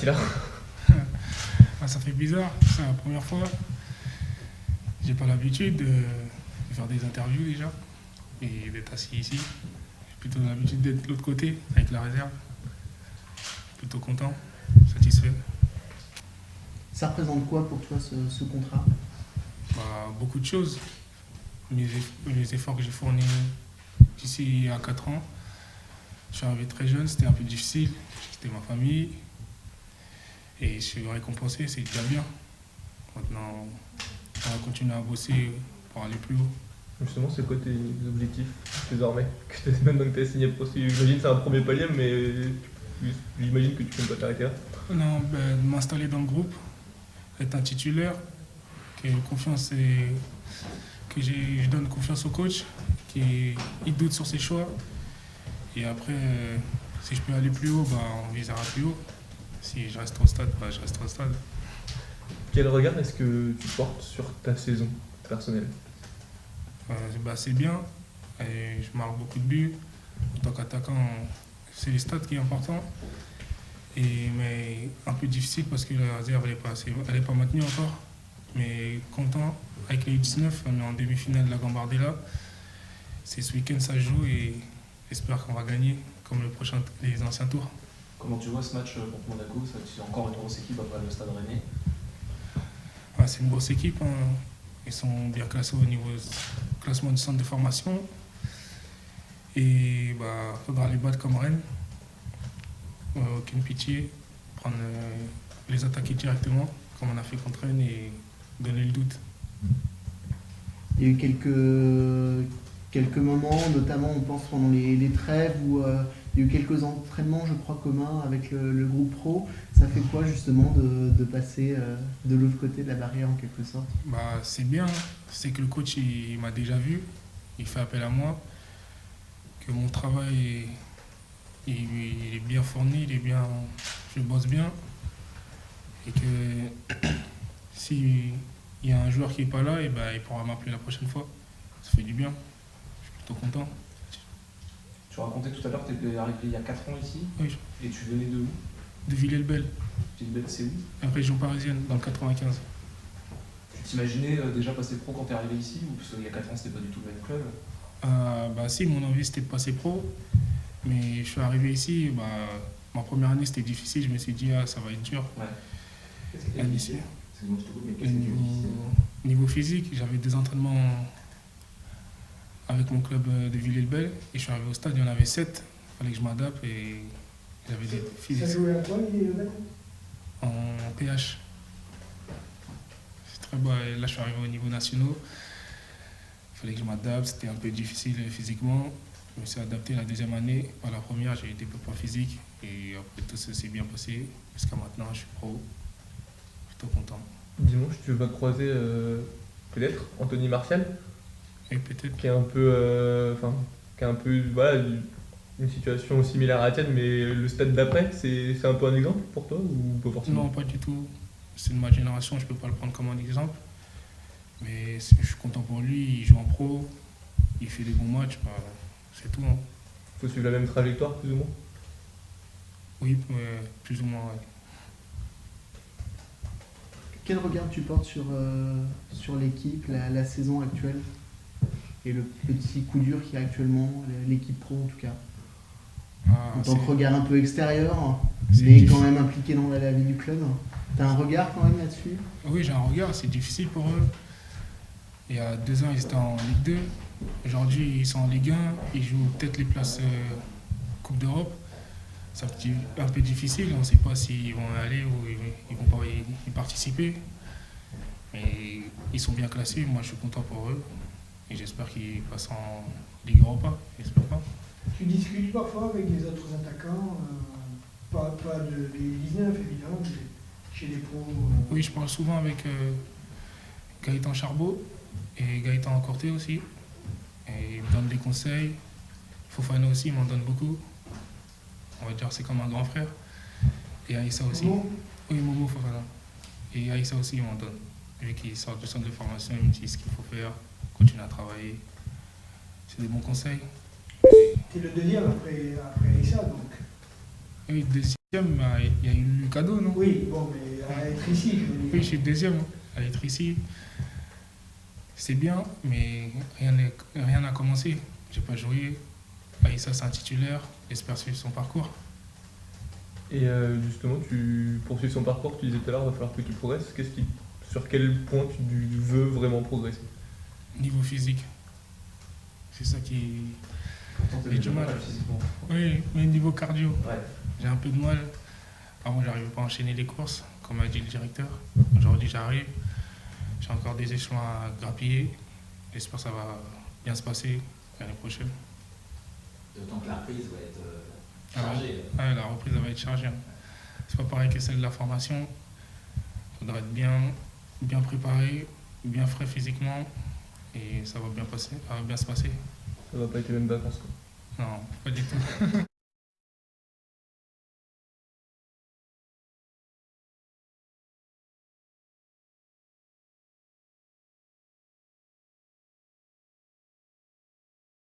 assis là? Ah, ça fait bizarre, c'est la première fois. J'ai pas l'habitude de faire des interviews déjà et d'être assis ici. J'ai plutôt l'habitude d'être de l'autre côté avec la réserve. Plutôt content, satisfait. Ça représente quoi pour toi ce contrat? Bah, beaucoup de choses. Les efforts que j'ai fournis d'ici à 4 ans. Je suis arrivé très jeune, c'était un peu difficile. C'était ma famille. Et je suis récompensé, c'est déjà bien. Maintenant, on va continuer à bosser pour aller plus haut. Justement, c'est quoi tes objectifs désormais? Maintenant que tu as signé pro, j'imagine que c'est un premier palier, mais j'imagine que tu ne peux pas t'arrêter là. Non, ben, m'installer dans le groupe, être un titulaire, que je donne confiance au coach, qu'il doute sur ses choix. Et après, si je peux aller plus haut, bah, on visera plus haut. Si je reste au stade, bah, je reste au stade. Quel regard est-ce que tu portes sur ta saison personnelle? Bah, c'est bien. Et je marque beaucoup de buts. En tant qu'attaquant, c'est les stats qui est important. Mais un peu difficile parce que la réserve elle est pas maintenue encore. Mais content avec les U19, on est en demi-finale de la Gambardella. C'est ce week-end ça se joue et j'espère qu'on va gagner comme les anciens tours. Comment tu vois ce match contre Monaco? C'est encore une grosse équipe après le Stade Rennais. Ah, c'est une grosse équipe. Hein. Ils sont bien classés au niveau classement du centre de formation. Et bah, faudra les battre comme Rennes. Aucune pitié. Prendre les attaquer directement, comme on a fait contre Rennes, et donner le doute. Il y a eu quelques moments, notamment on pense pendant les trêves, où il y a eu quelques entraînements, je crois, communs avec le groupe pro. Ça fait quoi justement de passer de l'autre côté de la barrière en quelque sorte? Bah, c'est bien, c'est que le coach il m'a déjà vu, il fait appel à moi, que mon travail il est bien fourni, je bosse bien, et que s'il y a un joueur qui n'est pas là, et ben, il pourra m'appeler la prochaine fois. Ça fait du bien, je suis plutôt content. Tu racontais tout à l'heure que tu étais arrivé il y a 4 ans ici. Oui, Et tu venais de où? de Villers-le-Bel, Villers-le-Bel, c'est où? région parisienne, dans le 95. Tu t'imaginais déjà passer pro quand tu es arrivé ici? Ou parce qu'il y a 4 ans, c'était pas du tout le même club? Bah si, mon envie c'était de passer pro, mais je suis arrivé ici, bah, ma première année c'était difficile, je me suis dit ah, ça va être dur. Ouais. Qu'est-ce qui était L'année difficile? Excuse-moi, je te coupe, mais Et qu'est-ce qui était difficile? niveau physique, j'avais des entraînements avec mon club de Villers-le-Bel et je suis arrivé au stade, il y en avait 7, il fallait que je m'adapte et j'avais des Ça physiques jouait à quoi, Villers-le-Bel? en PH. C'est très bas, et là je suis arrivé au niveau national, il fallait que je m'adapte, c'était un peu difficile physiquement. Je me suis adapté la deuxième année, par la première j'ai eu des pas physiques et après tout ça s'est bien passé. Jusqu'à maintenant je suis pro, plutôt content. Dimanche, tu vas croiser peut-être Anthony Martial, Et peut-être, qui est un peu, voilà, une situation similaire à la tienne, mais le stade d'après, c'est un peu un exemple pour toi ou pas forcément? non pas du tout, c'est de ma génération, je peux pas le prendre comme un exemple. Mais je suis content pour lui, il joue en pro, il fait des bons matchs, bah, c'est tout. Hein. Faut suivre la même trajectoire, plus ou moins. Oui, plus ou moins. Ouais. Quel regard tu portes sur l'équipe, la saison actuelle et le petit coup dur qu'il y a actuellement, l'équipe pro en tout cas? Ah, En tant que regard un peu extérieur, c'est mais difficile. quand même impliqué dans la vie du club. T'as un regard quand même là-dessus? Oui, j'ai un regard, c'est difficile pour eux. Il y a 2 ans, ils étaient en Ligue 2. Aujourd'hui, ils sont en Ligue 1. Ils jouent peut-être les places Coupe d'Europe. C'est un peu difficile. On ne sait pas s'ils vont aller ou ils vont pas y participer. Mais ils sont bien classés. Moi, je suis content pour eux. Et j'espère qu'ils passent en Ligue Europa. J'espère pas. Tu discutes parfois avec les autres attaquants, pas les 19 évidemment, mais chez les pros. Oui, je parle souvent avec Gaëtan Charbot et Gaëtan Corté aussi. Et ils me donnent des conseils. Fofana aussi, il m'en donne beaucoup. On va dire c'est comme un grand frère. Et Aïssa aussi. Momo. Oui, Momo Fofana. Et Aïssa aussi, il m'en donne. Vu qu'il sort du centre de formation, il me dit ce qu'il faut faire, continuer à travailler. C'est des bons conseils. T'es le deuxième après Issa, donc. Oui, deuxième. Bah, il y a eu le cadeau, non? Oui, bon, mais à être ici, je veux dire. Oui, je suis deuxième à être ici. C'est bien, mais rien n'a commencé. J'ai pas joué. Aïssa, c'est un titulaire. J'espère suivre son parcours. Et justement, tu poursuis son parcours, tu disais tout à l'heure, il va falloir que tu progresses. Sur quel point tu veux vraiment progresser? Niveau physique, c'est ça qui. Pourtant, t'es J'ai du déjà mal. pas mal physiquement. Oui, mais niveau cardio, Ouais. j'ai un peu de mal. Avant, j'arrivais pas à enchaîner les courses, comme a dit le directeur. Aujourd'hui, j'arrive. J'ai encore des échelons à grappiller. J'espère que ça va bien se passer l'année prochaine. D'autant que la reprise va être Ah ouais. chargée. Ouais, la reprise elle va être chargée. Hein. C'est pas pareil que celle de la formation. Il faudra être bien préparé, bien frais physiquement et ça va bien se passer. Ça va pas être les mêmes vacances, quoi. Non, pas du tout.